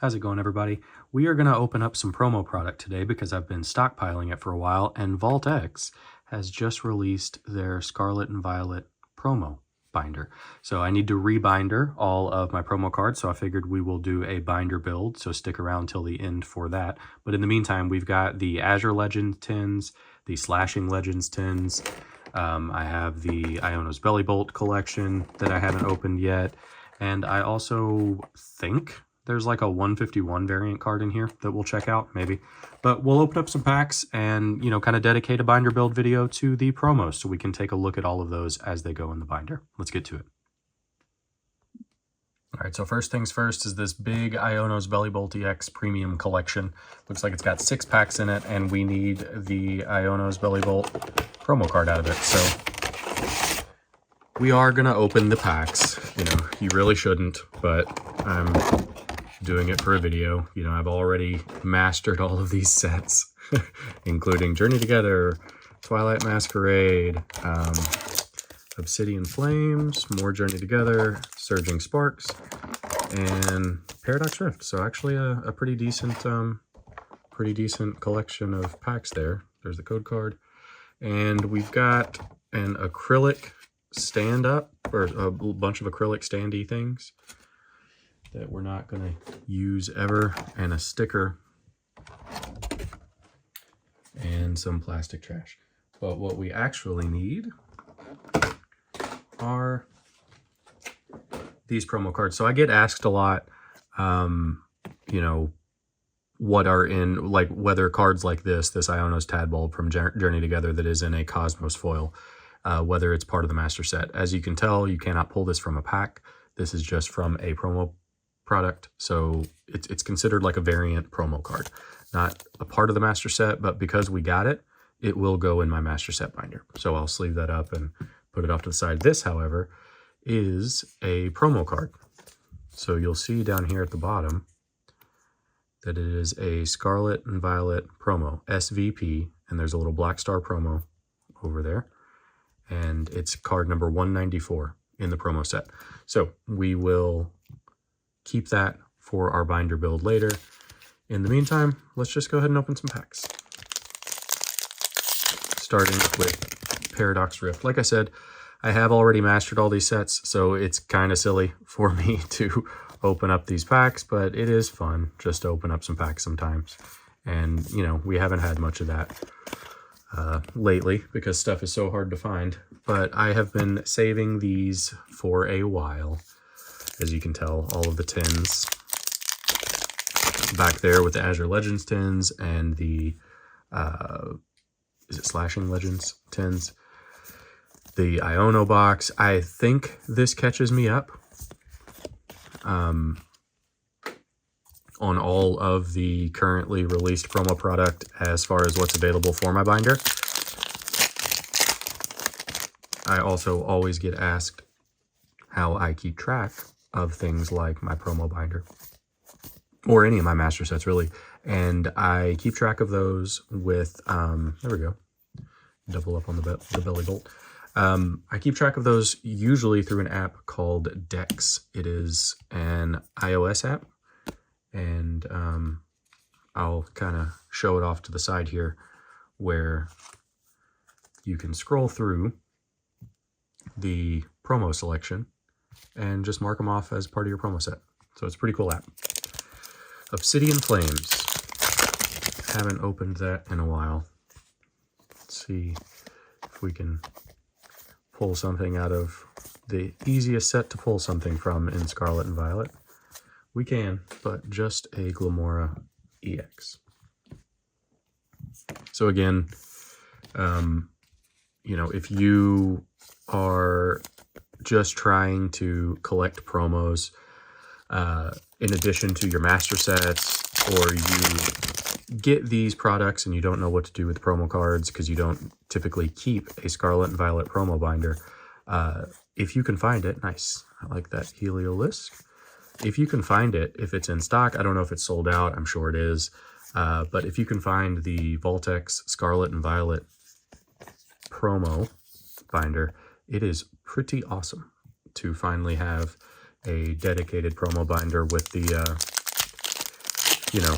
How's it going, everybody? We are going to open up some promo product today because I've been stockpiling it for a while, and Vault X has just released their Scarlet and Violet promo binder. So I need to rebinder all of my promo cards, so I figured we will do a binder build, so stick around till the end for that. But in the meantime, we've got the Azure Legends tins, the Slashing Legends tins, I have the Iono's Belly Bolt collection that I haven't opened yet, and I also think there's like a 151 variant card in here that we'll check out, maybe. But we'll open up some packs and, you know, kind of dedicate a binder build video to the promos so we can take a look at all of those as they go in the binder. Let's get to it. All right, so first things first is this big Iono's Belly Bolt EX Premium Collection. Looks like it's got 6 packs in it, and we need the Iono's Belly Bolt promo card out of it. So we are going to open the packs. You know, you really shouldn't, but I'm doing it for a video. You know, I've already mastered all of these sets, including Journey Together, Twilight Masquerade, Obsidian Flames, more Journey Together, Surging Sparks, and Paradox Rift. So actually a pretty decent collection of packs there. There's the code card. And we've got an acrylic stand-up, or a bunch of acrylic standee things that we're not going to use ever, and a sticker, and some plastic trash. But what we actually need are these promo cards. So I get asked a lot, you know, what are in, like, whether cards like this Iono's Tadbulb from Journey Together that is in a Cosmos foil, whether it's part of the master set. As you can tell, you cannot pull this from a pack. This is just from a promo product, so it's considered like a variant promo card, not a part of the master set, but because we got it, it will go in my master set binder. So I'll sleeve that up and put it off to the side. This, however, is a promo card. So you'll see down here at the bottom that it is a Scarlet and Violet promo, SVP, and there's a little black star promo over there, and it's card number 194 in the promo set. So we will keep that for our binder build later. In the meantime, let's just go ahead and open some packs. Starting with Paradox Rift. Like I said, I have already mastered all these sets, so it's kind of silly for me to open up these packs, but it is fun just to open up some packs sometimes. And, you know, we haven't had much of that lately because stuff is so hard to find. But I have been saving these for a while. As you can tell, all of the tins back there with the Azure Legends tins and the, is it Slashing Legends tins? The Iono box. I think this catches me up on all of the currently released promo product as far as what's available for my binder. I also always get asked how I keep track of things like my promo binder, or any of my master sets really, and I keep track of those with there we go, double up on the belly bolt. I keep track of those usually through an app called Dex. It is an iOS app, and I'll kind of show it off to the side here where you can scroll through the promo selection and just mark them off as part of your promo set. So it's a pretty cool app. Obsidian Flames. Haven't opened that in a while. Let's see if we can pull something out of the easiest set to pull something from in Scarlet and Violet. We can, but just a Glamora EX. So again, you know, if you are just trying to collect promos in addition to your master sets, or you get these products and you don't know what to do with promo cards because you don't typically keep a Scarlet and Violet promo binder, if you can find it, nice. I like that Heliolisk. If you can find it, if it's in stock, I don't know if it's sold out, I'm sure it is, but if you can find the Vault X Scarlet and Violet promo binder, it is pretty awesome to finally have a dedicated promo binder with the you know,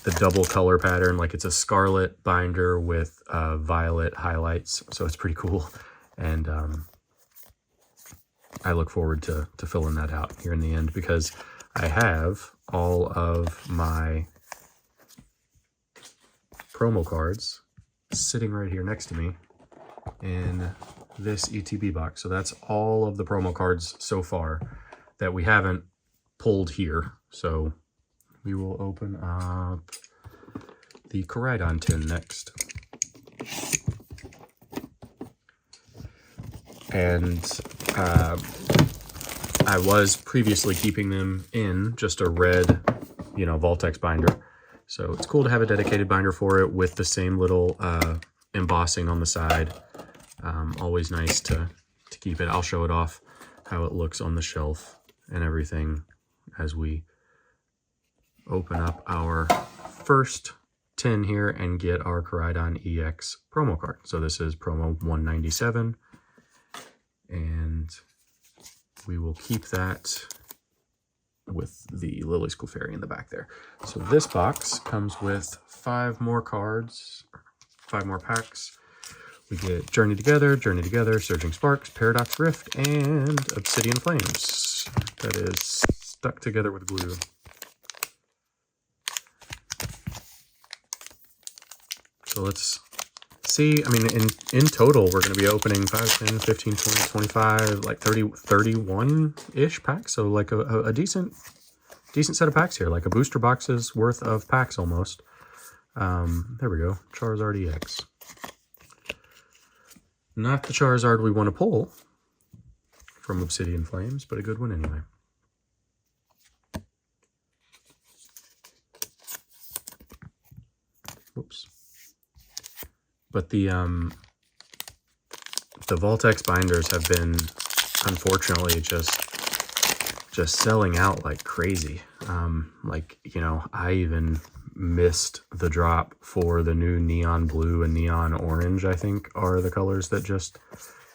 the double color pattern. Like it's a scarlet binder with violet highlights. So it's pretty cool. And I look forward to filling that out here in the end, because I have all of my promo cards sitting right here next to me in this ETB box. So that's all of the promo cards so far that we haven't pulled here. So we will open up the Koraidon tin next. And I was previously keeping them in just a red, you know, Vault X binder. So it's cool to have a dedicated binder for it with the same little embossing on the side. Always nice to keep it. I'll show it off how it looks on the shelf and everything as we open up our first tin here and get our Koraidon EX promo card. So this is promo 197, and we will keep that with the Lily's Clefairy in the back there. So this box comes with 5 more cards, 5 more packs. We get Journey Together, Surging Sparks, Paradox Rift, and Obsidian Flames. That is stuck together with glue. So let's see. I mean, in total, we're going to be opening 5, 10, 15, 20, 25, like 30, 31-ish packs. So like a decent set of packs here, like a booster box's worth of packs almost. There we go. Charizard EX. Not the Charizard we want to pull from Obsidian Flames, but a good one anyway. Whoops. But the Vault X binders have been, unfortunately, just selling out like crazy. Like, you know, I even missed the drop for the new neon blue and neon orange, I think are the colors that just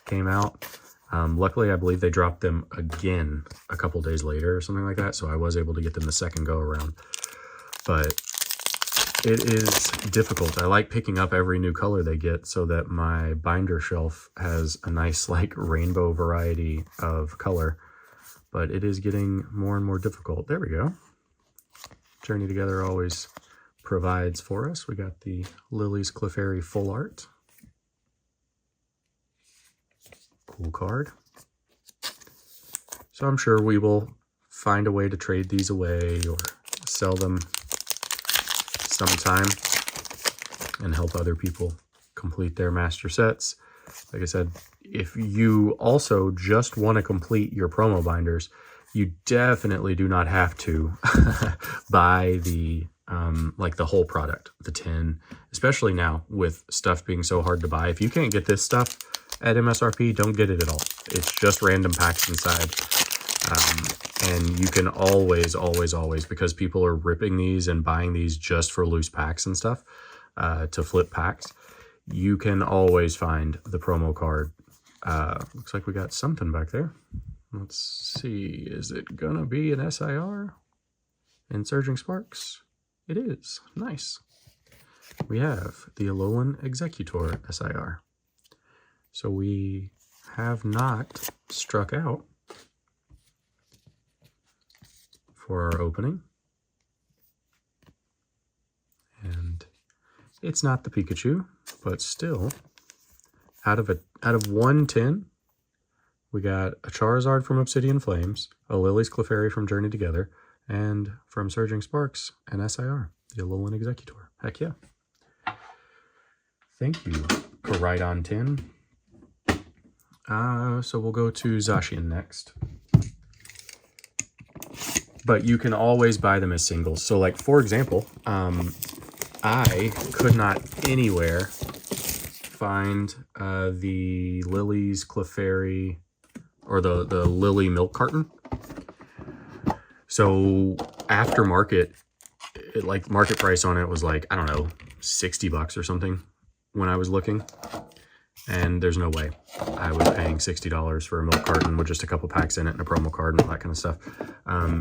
came out. Luckily, I believe they dropped them again a couple days later or something like that, so I was able to get them the second go around. But it is difficult. I like picking up every new color they get so that my binder shelf has a nice like rainbow variety of color, but it is getting more and more difficult. There we go. Journey Together always provides for us. We got the Lily's Clefairy full art. Cool card. So I'm sure we will find a way to trade these away or sell them sometime and help other people complete their master sets. Like I said, if you also just want to complete your promo binders, you definitely do not have to buy the like the whole product, the tin, especially now with stuff being so hard to buy. If you can't get this stuff at MSRP, don't get it at all. It's just random packs inside. And you can always, because people are ripping these and buying these just for loose packs and stuff, to flip packs, you can always find the promo card. Looks like we got something back there. Let's see, is it gonna be an SIR in Surging Sparks? It is. Nice. We have the Alolan Executor SIR. So we have not struck out for our opening. And it's not the Pikachu, but still, out of 110, we got a Charizard from Obsidian Flames, a Lily's Clefairy from Journey Together, and from Surging Sparks, an SIR, the Alolan Executor. Heck yeah. Thank you, Koraidon 10. So we'll go to Zashian next. But you can always buy them as singles. So like, for example, I could not anywhere find the Lily's Clefairy or the Lily milk carton. So after market, like market price on it was like, I don't know, $60 or something when I was looking. And there's no way I was paying $60 for a milk carton with just a couple packs in it and a promo card and all that kind of stuff.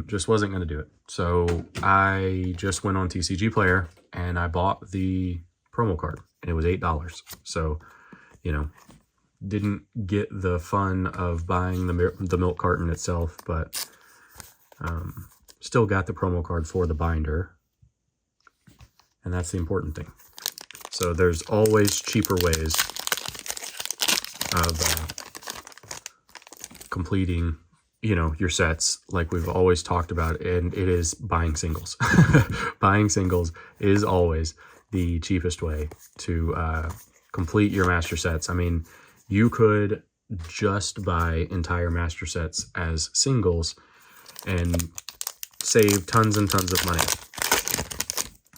Just wasn't going to do it. So I just went on TCG Player and I bought the promo card. And it was $8. So, you know, didn't get the fun of buying the milk carton itself, but still got the promo card for the binder. And that's the important thing. So there's always cheaper ways of completing, you know, your sets, like we've always talked about, and it is buying singles. Buying singles is always the cheapest way to complete your master sets. I mean, you could just buy entire master sets as singles and save tons and tons of money.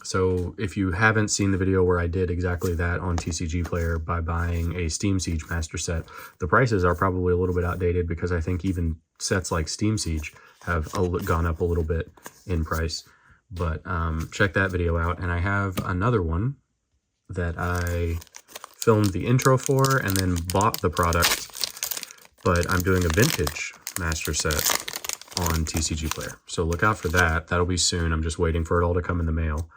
So if you haven't seen the video where I did exactly that on TCG Player by buying a Steam Siege master set, the prices are probably a little bit outdated because I think even sets like Steam Siege have gone up a little bit in price. But check that video out. And I have another one that I filmed the intro for and then bought the product. But I'm doing a vintage master set on TCG Player. So look out for that. That'll be soon. I'm just waiting for it all to come in the mail.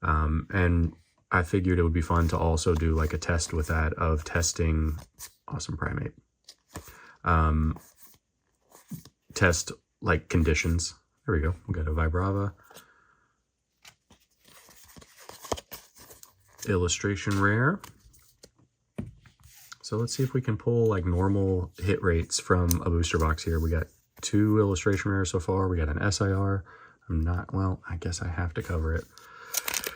And I figured it would be fun to also do like a test with that of testing Awesome Primate. Test like conditions. There we go. We got a Vibrava. Illustration Rare. So let's see if we can pull like normal hit rates from a booster box here. We got 2 Illustration Rares so far. We got an SIR. Well, I guess I have to cover it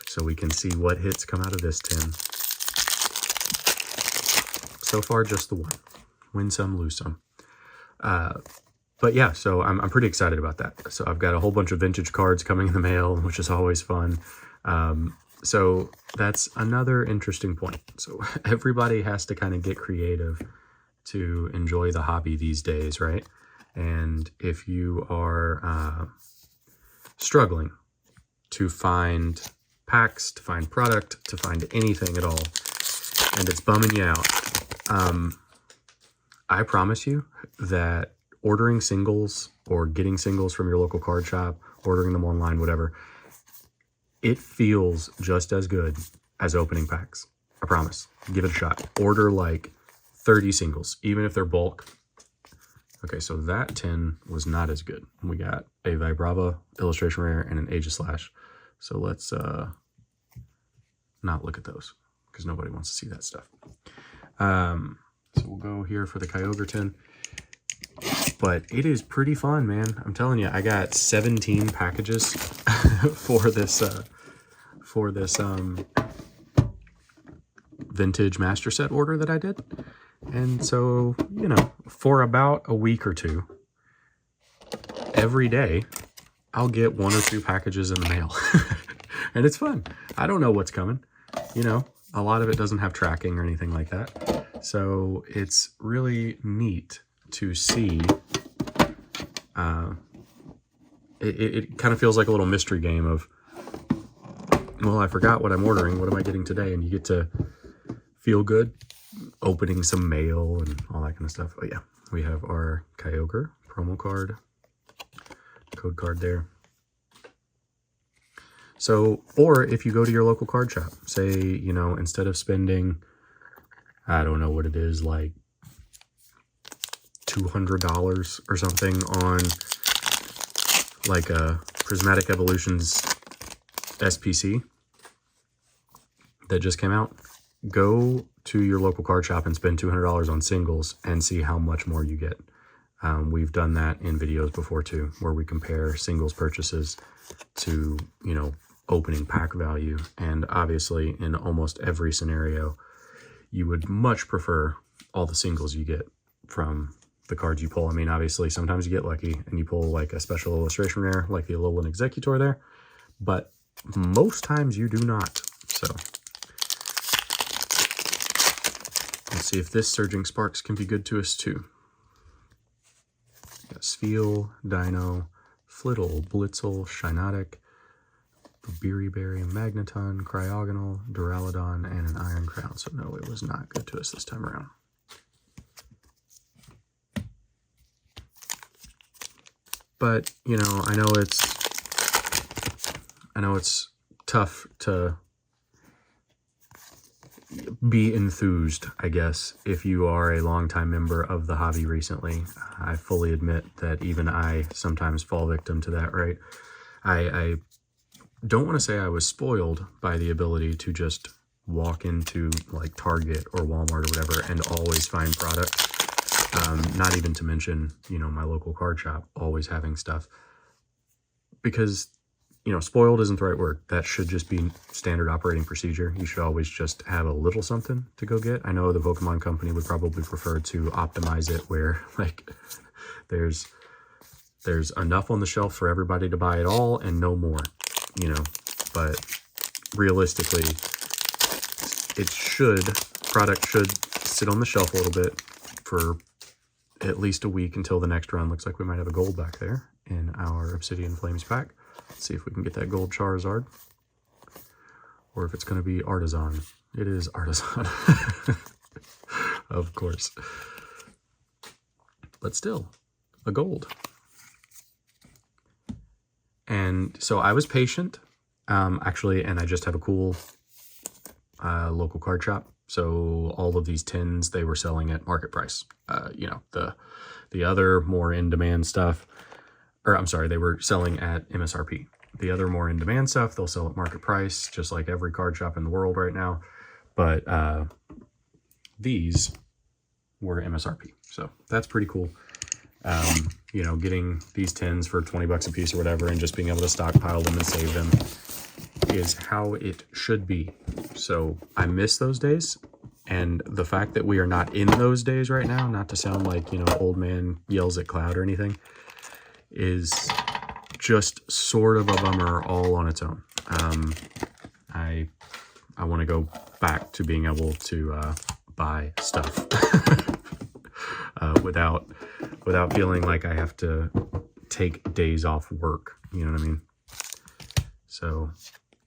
so we can see what hits come out of this tin. So far, just the one. Win some, lose some. But yeah, so I'm pretty excited about that. So I've got a whole bunch of vintage cards coming in the mail, which is always fun. So that's another interesting point. So everybody has to kind of get creative to enjoy the hobby these days, right? And if you are struggling to find packs, to find product, to find anything at all, and it's bumming you out, I promise you that ordering singles or getting singles from your local card shop, ordering them online, whatever, it feels just as good as opening packs. I promise. Give it a shot. Order like 30 singles, even if they're bulk. Okay, so that tin was not as good. We got a Vibrava Illustration Rare and an Aegislash. So let's not look at those because nobody wants to see that stuff. So we'll go here for the Kyogre tin. But it is pretty fun, man. I'm telling you, I got 17 packages for this vintage master set order that I did. And so, you know, for about a week or two, every day, I'll get 1 or 2 packages in the mail. And it's fun. I don't know what's coming. You know, a lot of it doesn't have tracking or anything like that. So it's really neat to see. It kind of feels like a little mystery game of, well, I forgot what I'm ordering. What am I getting today? And you get to feel good opening some mail and all that kind of stuff. But yeah, we have our Kyogre promo card, code card there. So, or if you go to your local card shop, say, you know, instead of spending, I don't know what it is, like $200 or something on like a Prismatic Evolutions SPC that just came out, go to your local card shop and spend $200 on singles and see how much more you get. We've done that in videos before too, where we compare singles purchases to, you know, opening pack value. And obviously in almost every scenario, you would much prefer all the singles you get from the cards you pull. I mean, obviously sometimes you get lucky and you pull like a special illustration rare, like the Alolan Executor there, but most times you do not. So let's see if this Surging Sparks can be good to us too. Got Spheal, Dino, Flittle, Blitzel, Shinotic, Berry, Magneton, Cryogonal, Duraludon, and an Iron Crown. So no, it was not good to us this time around. But, you know, I know it's tough to be enthused, I guess, if you are a longtime member of the hobby recently. I fully admit that even I sometimes fall victim to that, right? I don't want to say I was spoiled by the ability to just walk into like Target or Walmart or whatever and always find product. Not even to mention, you know, my local card shop always having stuff. Because, you know, spoiled isn't the right word. That should just be standard operating procedure. You should always just have a little something to go get. I know the Pokemon company would probably prefer to optimize it where, like, there's enough on the shelf for everybody to buy it all and no more, you know. But realistically, product should sit on the shelf a little bit for at least a week until the next run. Looks like we might have a gold back there in our Obsidian Flames pack. Let's see if we can get that gold Charizard. Or if it's going to be Artisan. It is Artisan. Of course. But still, a gold. And so I was patient, actually, and I just have a cool local card shop. So all of these tins, they were selling at market price. You know, the other more in-demand stuff, or I'm sorry, they were selling at MSRP. The other more in-demand stuff, they'll sell at market price, just like every card shop in the world right now. But these were MSRP. So that's pretty cool. You know, getting these tins for 20 bucks a piece or whatever and just being able to stockpile them and save them is how it should be. So I miss those days. And the fact that we are not in those days right now, not to sound like, you know, old man yells at cloud or anything, is just sort of a bummer all on its own. I want to go back to being able to buy stuff without feeling like I have to take days off work. You know what I mean? So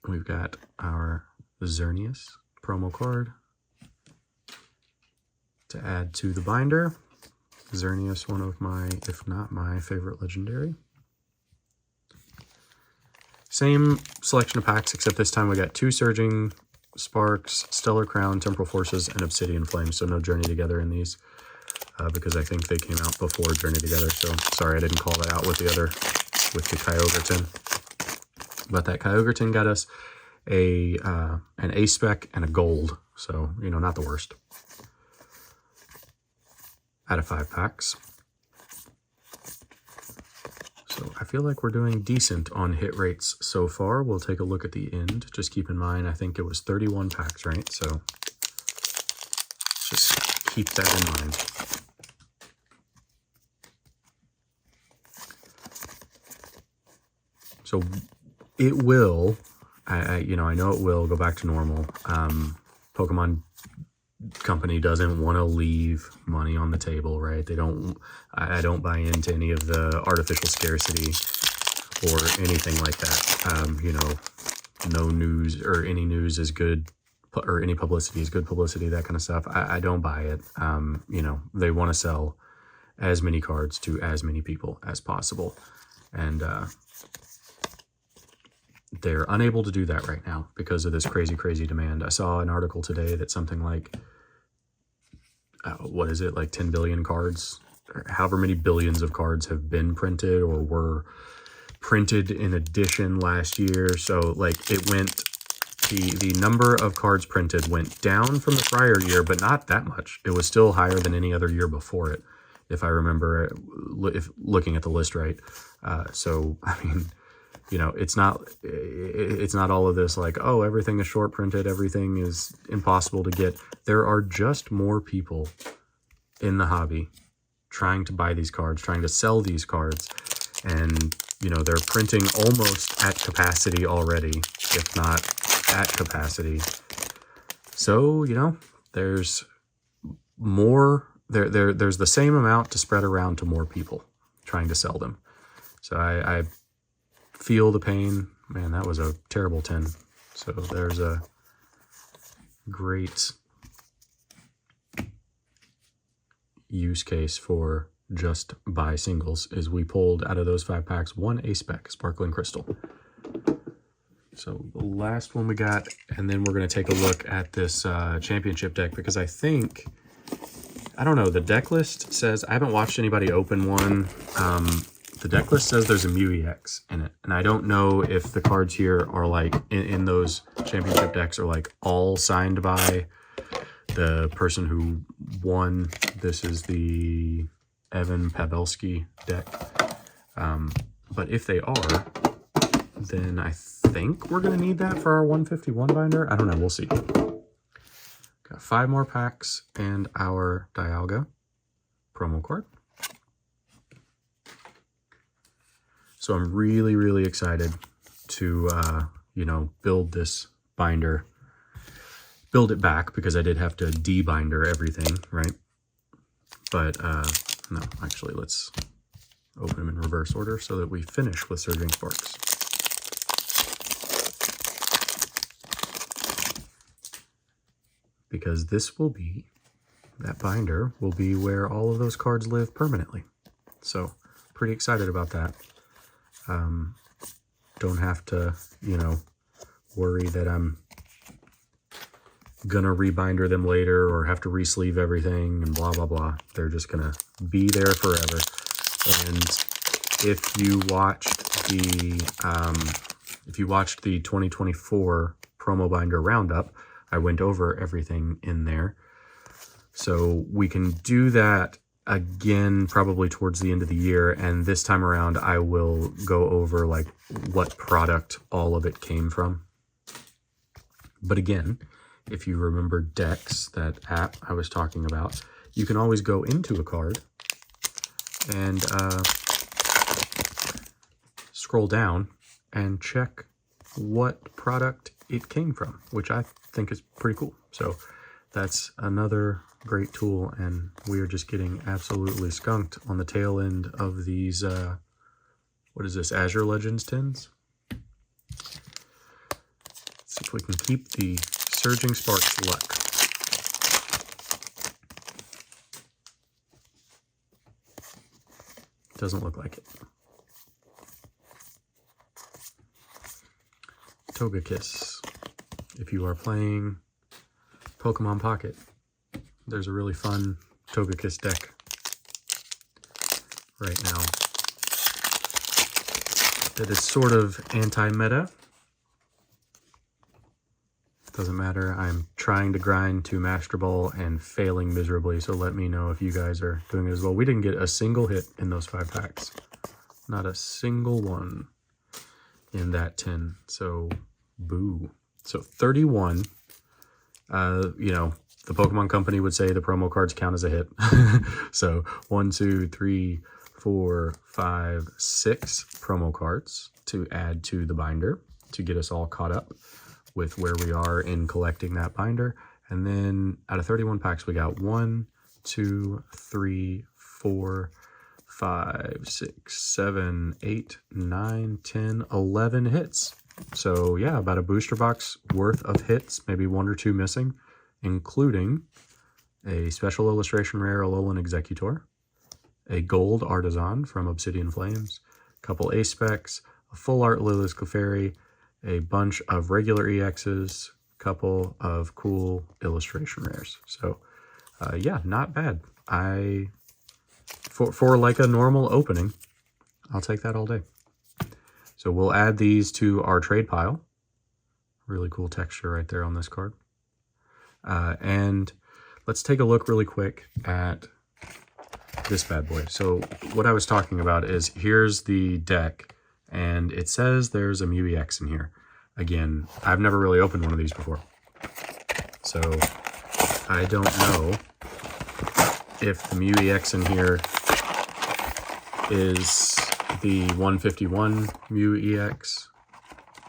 we've got our Xernius promo card to add to the binder. Xernius, one of my, if not my favorite legendary. Same selection of packs, except this time we got 2 Surging Sparks, Stellar Crown, Temporal Forces, and Obsidian Flame. So no Journey Together in these, because I think they came out before Journey Together. So sorry I didn't call that out with the Kyogre tin. But that Kyogre tin got us an A-Spec and a gold. So, you know, not the worst. Out of 5 packs. So I feel like we're doing decent on hit rates so far. We'll take a look at the end. Just keep in mind, I think it was 31 packs, right? So just keep that in mind. So it will, I know it will go back to normal. Pokemon company doesn't want to leave money on the table, right? I don't buy into any of the artificial scarcity or anything like that. You know, no news or any news is good, or any publicity is good publicity, that kind of stuff. I don't buy it. You know, they want to sell as many cards to as many people as possible. And they're unable to do that right now because of this crazy demand. I saw an article today that something like, what is it, like 10 billion cards, or however many billions of cards have been printed or were printed in addition last year. So like it went, the number of cards printed went down from the prior year, but not that much. It was still higher than any other year before it, if I remember, if looking at the list right. So, I mean, you know, it's not all of this like, oh, everything is short printed, everything is impossible to get. There are just more people in the hobby trying to buy these cards, trying to sell these cards. And, you know, they're printing almost at capacity already, if not at capacity. So, you know, there's more, there's the same amount to spread around to more people trying to sell them. So I feel the pain Man, that was a terrible 10. So there's a great use case for just buy singles, is we pulled out of those 5 packs 1 A-Spec Sparkling Crystal. So the last one we got, and then we're going to take a look at this championship deck, because I think, I don't know, the deck list says, I haven't watched anybody open one. The deck list says there's a Mew EX in it, and I don't know if the cards here are like, in those championship decks, are like all signed by the person who won. This is the Evan Pavelski deck. But if they are, then I think we're going to need that for our 151 binder. I don't know. We'll see. Got 5 more packs and our Dialga promo card. So I'm really, really excited to, you know, build this binder. Build it back, because I did have to debinder everything, right? But, no, actually, let's open them in reverse order so that we finish with Surging Sparks. Because this will be, that binder will be where all of those cards live permanently. So, pretty excited about that. Don't have to, you know, worry that I'm gonna rebinder them later or have to re-sleeve everything and blah, blah, blah. They're just gonna be there forever. And if you watched the 2024 promo binder roundup, I went over everything in there. So we can do that again probably towards the end of the year, and this time around I will go over like what product all of it came from. But again, if you remember Dex, that app I was talking about, you can always go into a card and scroll down and check what product it came from, which I think is pretty cool. So that's another great tool, and we are just getting absolutely skunked on the tail end of these, what is this, Azure Legends tins? Let's see if we can keep the Surging Sparks luck. Doesn't look like it. Togekiss. If you are playing Pokemon Pocket, there's a really fun Togekiss deck right now that is sort of anti-meta. Doesn't matter. I'm trying to grind to Master Ball and failing miserably, so let me know if you guys are doing it as well. We didn't get a single hit in those 5 packs. Not a single one in that 10. So, boo. So, 31. You know, the Pokemon Company would say the promo cards count as a hit. So, 1, 2, 3, 4, 5, 6 promo cards to add to the binder to get us all caught up with where we are in collecting that binder. And then out of 31 packs, we got 1, 2, 3, 4, 5, 6, 7, 8, 9, 10, 11 hits. So yeah, about a booster box worth of hits, maybe 1 or 2 missing, including a special illustration rare Alolan Executor, a gold Artisan from Obsidian Flames, a couple A-Specs, a full art Lilith Clefairy, a bunch of regular EXs, couple of cool illustration rares. So yeah, not bad. For like a normal opening, I'll take that all day. So we'll add these to our trade pile. Really cool texture right there on this card. And let's take a look really quick at this bad boy. So what I was talking about is, here's the deck, and it says there's a Mew EX in here. Again, I've never really opened one of these before, so I don't know if the Mew EX in here is the 151 Mew EX,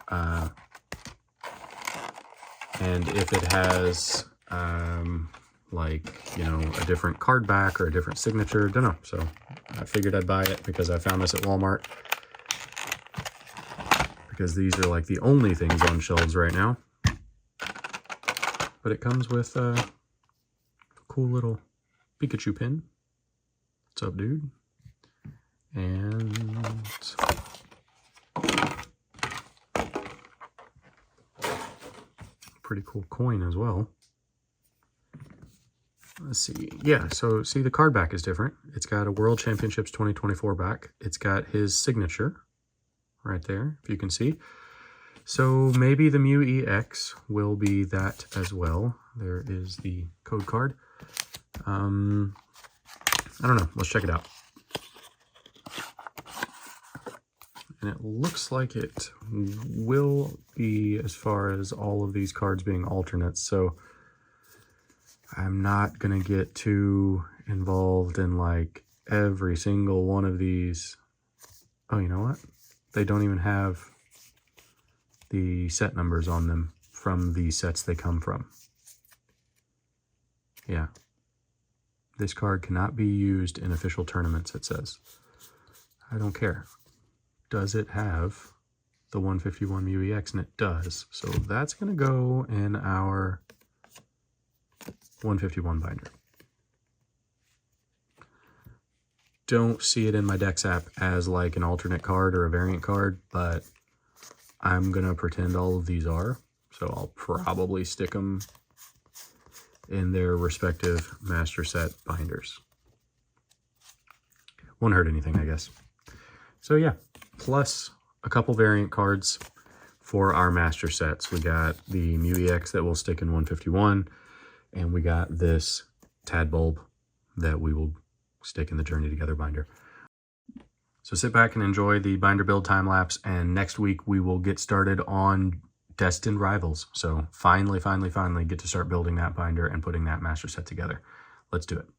and if it has like, you know, a different card back or a different signature. Don't know. So I figured I'd buy it because I found this at Walmart, because these are like the only things on shelves right now. But it comes with a cool little Pikachu pin. What's up, dude? And pretty cool coin as well. Let's see. Yeah, so see the card back is different. It's got a World Championships 2024 back. It's got his signature right there, if you can see. So maybe the Mew EX will be that as well. There is the code card. I don't know. Let's check it out. And it looks like it will be, as far as all of these cards being alternates. So I'm not going to get too involved in like every single one of these. Oh, you know what? They don't even have the set numbers on them from the sets they come from. Yeah. This card cannot be used in official tournaments, it says. I don't care. Does it have the 151 Mew EX? And it does. So that's going to go in our 151 binder. Don't see it in my Dex app as like an alternate card or a variant card, but I'm going to pretend all of these are. So I'll probably stick them in their respective master set binders. Won't hurt anything, I guess. So yeah, plus a couple variant cards for our master sets. We got the Mew EX that will stick in 151, and we got this Tadbulb that we will stick in the Journey Together binder. So sit back and enjoy the binder build time lapse, and next week we will get started on Destined Rivals. So finally get to start building that binder and putting that master set together. Let's do it.